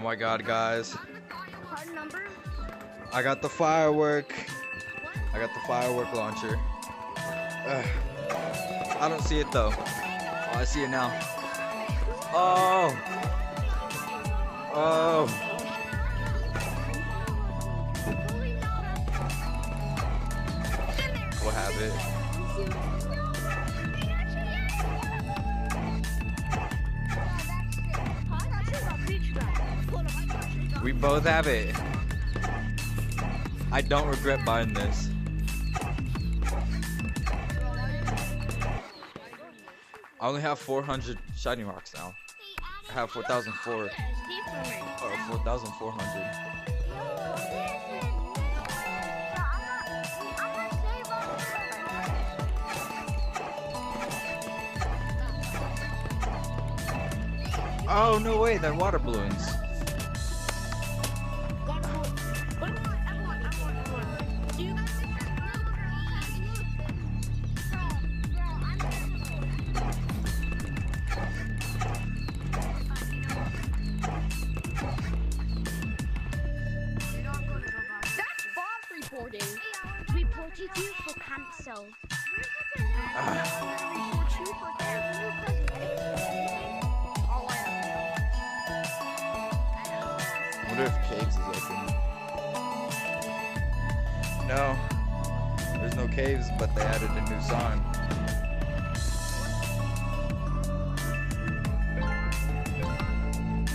Oh my god, guys. I got the firework. I got the firework launcher. I don't see it though. Oh, I see it now. Oh. Oh. We'll have it. We both have it. I don't regret buying this. I only have 400 shiny rocks now. I have 4,004 or 4,400. Oh, no way, they're water balloons. Reported you for cancel. I wonder if Caves is open. No, there's no caves, but they added a new song.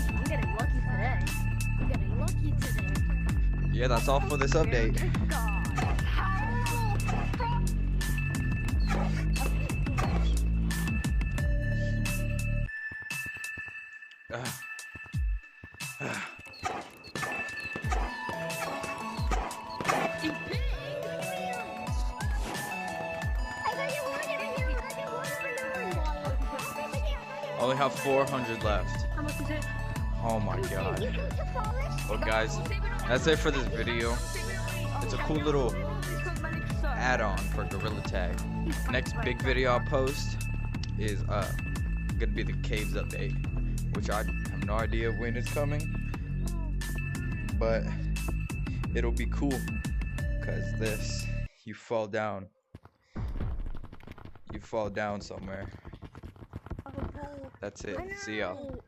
I'm getting lucky today. I'm getting lucky today. Yeah, that's all for this update. I only have 400 left. How much is it? Oh my god. Well guys, that's it for this video. It's a cool little add-on for Gorilla Tag. Next big video I'll post is gonna be the caves update, which I have no idea when it's coming, but it'll be cool because this, you fall down somewhere. That's it. See y'all.